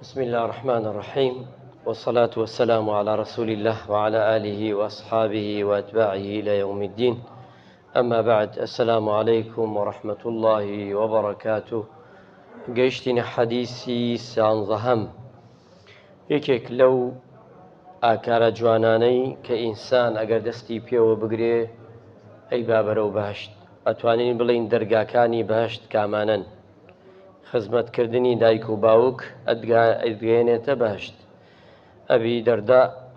بسم الله الرحمن الرحيم، والصلاة والسلام على رسول الله وعلى آله وأصحابه وأتباعه إلى يوم الدين. أما بعد، السلام عليكم ورحمة الله وبركاته. قيشتنا حديثي سانزهم يكيك لو ئاکارە جوانانەی کە ئینسان ئەگەر دەستی پێوە بگرێ ئەی بابەرەو بەهەشت. ئەتوانین بڵین دەرگاکانی بەهەشت کامانن. خزمەتکردنی دایک و باوک ئەدگەێنێتە بەهەشت.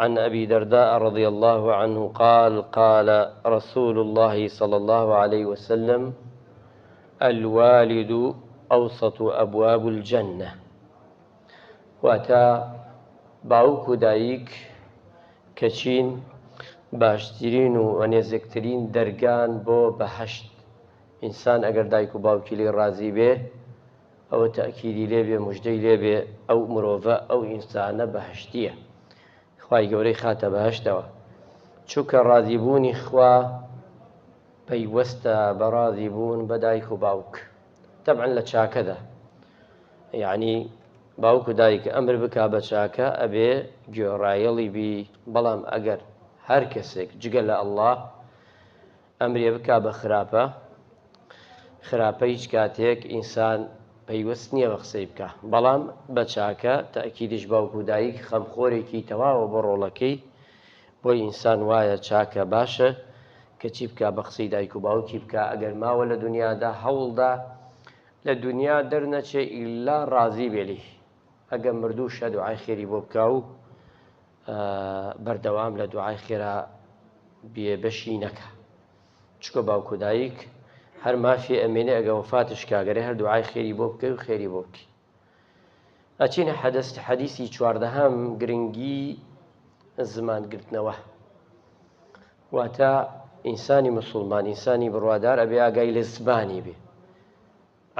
عن أبي درداء رضي الله عنه قال قال رسول الله صلى الله عليه وسلم: الوالد أوسط أبواب الجنة. واتا باوک و دایک کەچین باشترین و نێزێکترین دەرگان بۆ بەهەشت. ئینسان ئەگەر دایک و باوکی لێ ڕازی بێ، ئەوە تەئکیدی لێبێ، موژدەی لێبێ، ئەو مرۆڤە ئەو ئینسانە بەهەشتیە، خوای گەورەی خاتە بەهەشتەوە. چونکە ڕازیبوونی خوا پەیوەستە بە ڕازیبوون بە دایک و باوک. تەبعاً لە چاکەدا، یعنی باوک و دایک ئەمر بکا بە چاکە ئەبێ گوێڕایەڵی بی. بەڵام ئەگەر هەر کەسێک جگە لە ئەڵڵا ئەمرێ بکا بە خراپە هیچ کاتێک ئینسان پەیوەست نییە بە قسەی بکە. بەڵام بە چاکە تەئکیدش باوک و دایک خەمخۆرێکی تەواوە بۆ ڕۆڵەکەی. بۆی ئینسان وایە چاکە باشە کە چی بکە، بە قسەی دایک و باوکی بکە. ئەگەر ماوە لە دنیادا هەوڵدا لە دنیا دەرنەچێ ئیلا ڕازی بێلی، ئەگەر مردووشە دوعای خێری بۆ بکە و بەردەوام لە دوعای خێرا بێبەشی نەکە. چکە باوک و دایک هەر مافی ئەمێنێ ئەگە وفاتش کاگەرێ هەر دوعای خێری بۆ بکەی و خێری بۆ بکەی. ئەچینە حەدیسی 14هەم، گرنگی زمانگرتنەوە. واتە ئینسانی مسلمان، ئینسانی بڕوادار ئەبێ ئاگای لە زمانی بێ.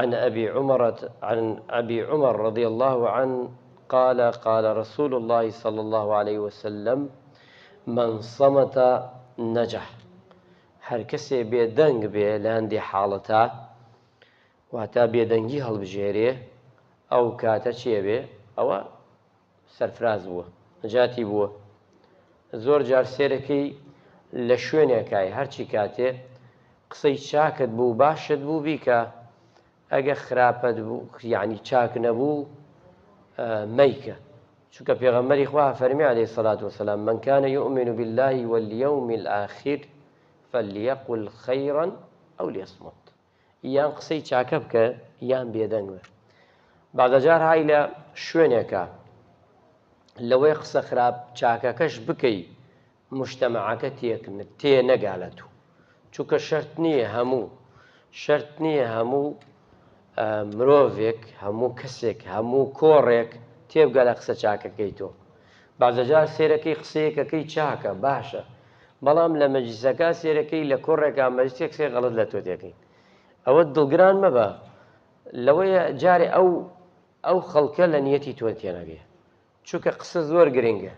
عن أبي عمر رضي الله عنه قال قال رسول الله صلى الله عليه وسلم: من صمت نجح. هەر کەسێ بێدەنگ بێ لە هەندێک حاڵەتا، واتا بێدەنگی هەڵبژێرێ، ئەو کاتە چێ بێ؟ ئەوە سەرفراز بووە، نەجاتی بووە. زۆر جار سێرەکەی لە شوێنێکای، هەرچی کاتێ قسەی چاکت بوو باشت بوو بیکە، ئەگە خراپەت بوو یعنی چاک نەبوو مەیکە. چونکە پێغەمبەری خوا فەرمی عەلەیهی سەڵات وسەلام: من كان يؤمن بالله واليوم الآخر فليقل خيرا أو ليصمت. یان قسەی چاکە بکە یان بێدەنگ بە. بەعدەجار های لە شوێنێکە لەوەی قسە خراپ چاکەکەش بکەی، مجتەمەعەکە تێ نەگالێت. چونکە شەرت نییە هەموو مرۆڤێک، هەموو کەسێک، هەموو کۆڕێک تێبگە لە قسە چاکەکەی تۆ. بەعدەجار سێرەکەی قسەیەکەکەی چاکە باشە، بەڵام لە مەجلیسەکە سێرەکەی لە کۆڕێکا مەجلیسێک قسەی غەڵەت لە تۆ دەکەین. ئەوە دڵگران مەبە، لەوەیە جارێ ئەو خەڵکە لە نیەتی تۆ تێنەگێ. چونکە قسە زۆر گرنگە.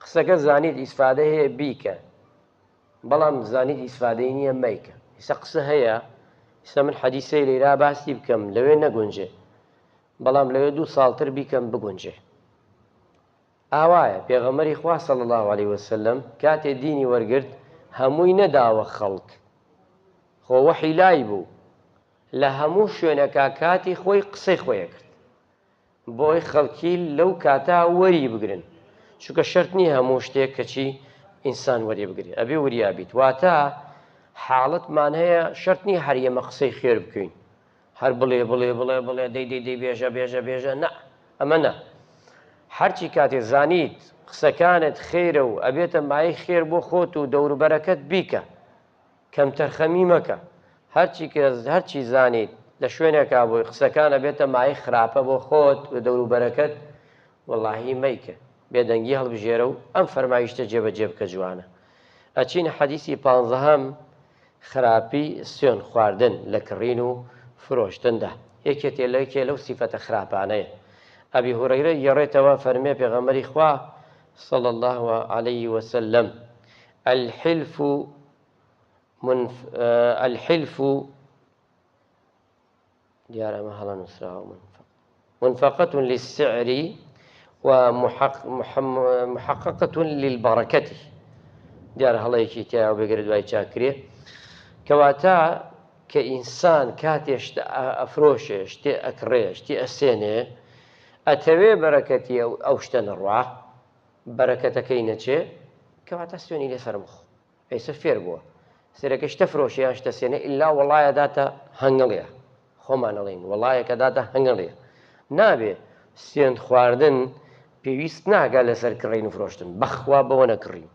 قسەکە زانیت ئیسفادە هەیە بیکە، بەڵام زانیت ئیسفادەی نییە مەیکە. ئیسا قسە هەیە، ئیسا من حەدیسەی لێرا باسی بکەم لەوێ نەگونجێ، بەڵام لەوێ 2 ساڵتر بیکەم بگونجێ. ئاوایە پێغەمبەری خوا صلی الله علیه وسلم کاتێ دینی وەرگرت هەمووی نەداوە خەڵک، خۆ وەحی لای بوو، لە هەموو شوێنەکە کاتی خۆی قسەی خۆیە کرد بۆی خەڵکی لەو کاتا وەری بگرن. چونکە شەرت نییە هەموو شتێک کەچی ئینسان وەری بگرێ، ئەبێ وریابیت. واتە حاڵەتمان هەیە شەرت نییە هەر ئێمە قسەی خێر بکەین، هەر بڵێ دەی بێژە نە، ئەمە نە. هەرچی کاتێ زانیت قسەکانت خێرە و ئەبێتە مایەی خێر بۆ خۆت و دەوروبەرەکەت بیکە، کەم تەرخەمی مەکە. هەرچی زانیت لە شوێنێکا بۆی قسەکان ئەبێتە مایەی خراپە بۆ خۆت و دەوروبەرەکەت، وەڵاهی مەیکە، بێدەنگی هەڵبژێرە و ئەم فەرمایشتە جێبەجێ بکە جوانە. ئەچینە حەدیسی 15هەم، خراپی سوێن خواردن لە کڕین و فرۆشتندا. یەکێ لەو سیفەتە خراپانەیە. ئەبی هورەیرە گەڕێتەوە فەرمێ پێغەمبەری خوا صلی الله عليه وسلم: الحلف دیارە ئەمە هەڵە نووسراوە منفقة للسعر ومحققة للبركة دیارە هەڵەیەکی تیا و بێگرە دوای چاکرێ کەواتە کە ئینسان کاتێ شتە ئەفرۆشێ شتێ ئەکڕێ شتی ئەسێنێ ئەتەوێ بەرەکەتی ئەو شتە نەڕوا بەرەکەتەکەی نەچێ کەواتە سوێنی لێسەر بخۆ ئەیسە فێر بووە سەرەکە شتە فرۆشی یان شتە سێنێ ئیلا وەڵایە داتە هەنگڵیە خۆمان ئەڵێن وەڵایەکە داتە هەنگڵیە نابێ سوێند خواردن پێویست ناکە لەسەر کڕین و فرۆشتن بەخوا بەوە نەکڕین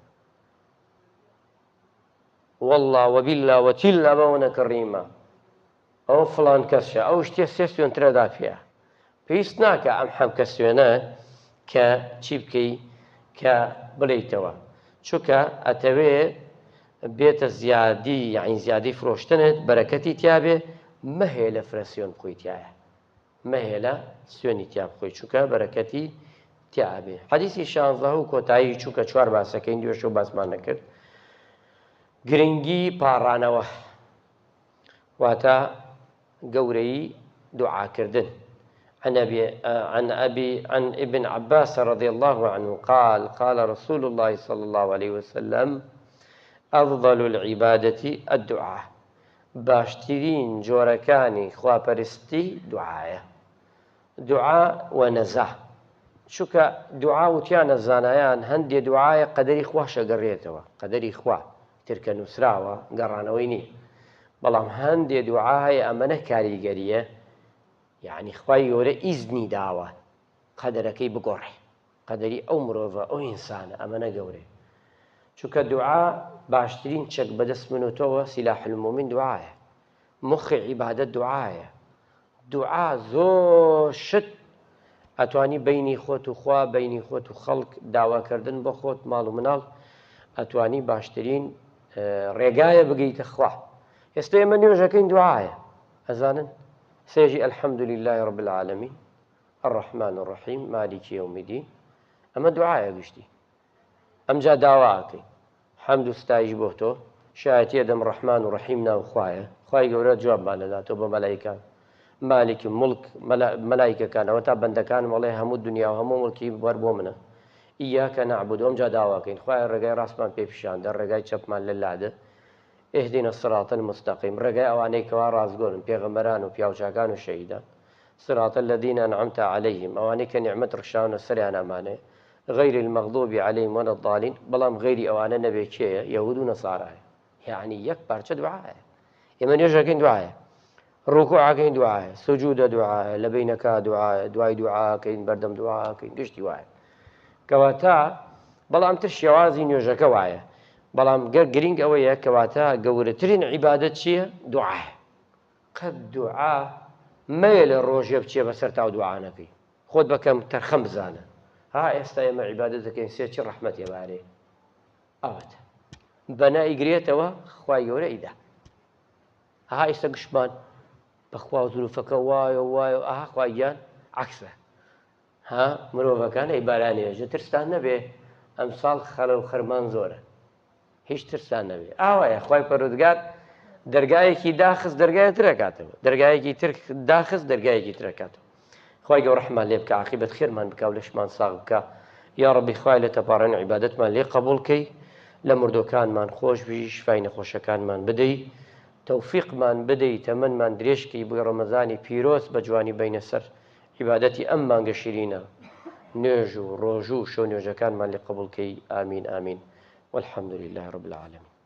والله وبالله وتلا بەوە نەکڕیمە ئەو فڵان کەسە ئەو شتێ سێ سوێنترەدا پێە پێویست ناکە ئەم حەمکە سوێنە کە چی بکەی کە بڵێیتەوە چونکە ئەتەوێ بێتە زیادی یعنی زیادی فرۆشتنت بەرەکەتی تیابێ مەهێ لە فرە سوێن بخۆی تایە مەهێ لە سوێنی تیا بخۆی چونکە بەرەکەتی تیابێ حەدیثی 16 و کۆتایی چووکە 4 باسەکەین دوێشە و باسمان نەکرد گرنگی پاڕانەوە واتە گەورەی دوعاکردن عن ابن عباس رضي الله عنه قال رسول الله صلى الله عليه وسلم أفضل العبادة الدعاء باشترين جوركاني خواپەرستی دعاية دعاء ونزاع چونکە دعاء وتیانە زانایان هەندێ دعايە قەدەری خوا شەگەڕێتەوە قەدەری خوا ترکە نووسراوە گەڕانەوەی نییە بەڵام هەندێ دوعا هەیە ئەمەنە کاریگەریە یعنی خوای گەورە ئیزنی داوە قەدەرەکەی بگۆڕێ قەدەری ئەو مرۆڤە ئەو ئینسانە ئەمەنە گەورێ چونکە دوعا باشترین چەک بەدەست منوتەوە سیلاح المومین دوعایە مخی عیبادەت دوعایە دوعا زۆر شت ئەتوانی بینی خۆت و خوا بینی خۆت و خەڵک داواکردن بۆ خۆت ماڵ و مناڵ ئەتوانی باشترین ڕێگایە بگەیتە خوا ئێستا ئێمە نوێژەکەین دوعایە ئەزانن سێژی الحەمد لله رب العالمین الرحمن الرحیم مالکی یوم الدین ئەمە دوعایە گشتی ئەمجا داواکەین حەمد و ستایش بۆ تۆ شایەتیە دەم ڕەحمان و ڕەحیم ناو خوایە خوای گەورە جوابمان دەداتەوە بە مەلایکان مالکی مڵک مەلایکەکانەوە تا بەندەکانم وەڵێ هەموو دنیا و هەموو مڵکی بەر بۆ منە ئیاکە نەعبود ئەمجا داواکەین خوایە ڕێگای ڕاستمان پێ پیشاندە ڕێگای چەپمان لەلادە اهدنا الصراط المستقيم ڕێگای ئەوانەی کەوا ڕازگۆرن پێغەمبەران و پیاوچاکان و شەهیدان صراط الذين أنعمت عليهم ئەوانەی کە نیعمەت ڕشاونە سەریان ئەمانەیە غير المغضوب عليهم ولا الضالين بەڵام غیری ئەوانە نەبێ کێیە یەهود و نەسارایە یعنی یەک پارچە دوعایە ئێمە نوێژەکەین دوعایە ڕوکوعەکەین دوعایە سوجودە دوعایە لە بینەکە دوعایە دوای دوعاکەین بەردەم دوعاکەین گشتی وایە کەواتە بەڵام تر شێوازی نوێژەکە وایە بەڵام گرنگ ئەوەیە کەواتە گەورەترین عیبادەت چییە دوعایە قەت دوعا مەیە لە ڕۆژێ بچێ بەسەر تاو دوعانەکەی خۆت بەکەم تەرخەم بزانە ها ئێستا ئێمە عیبادەت دەکەین سێ ڕەحمەت ێوارێ ئەوەتە بەنا ئیگرێتەوە خوای گەورە ئیدا ها ئێستا گشتمان بەخوا و زولوفەکە وایە وایە ئاها خوای گیان عەکسە ها مرۆڤەکان ئەی بارانێژە ترستان نەبێ ئەمساڵ خەلە و خەرمان زۆرە هیچ ترسان نەبێ ئاوایە خوای پەروەردگار دەرگایەکی داخست دەرگایە ترەکاتەوە دەرگایەکی تر داخست دەرگایەکی ترەکاتەوە خوای گەورە ڕەحمان لێ بکە عاقیبەت خێرمان بکە و لەشمان ساغ بکە یا ڕەبی خوای لە تەپاڕەن عیبادەتمان لێ قبوڵ کەی لە مردوەکانمان خۆش بی شفای نەخۆشەکانمان بدەی تەوفیقمان بدەی تەمەنمان درێژکەی بۆی ڕەمەزانی پیرۆز بە جوانی بینە سەر عیبادەتی ئەم مانگە شیرینە نوێژ و ڕۆژ و شەو نوێژەکانمان لێ قبوڵ کەی ئامین ئامین والحمد لله رب العالمين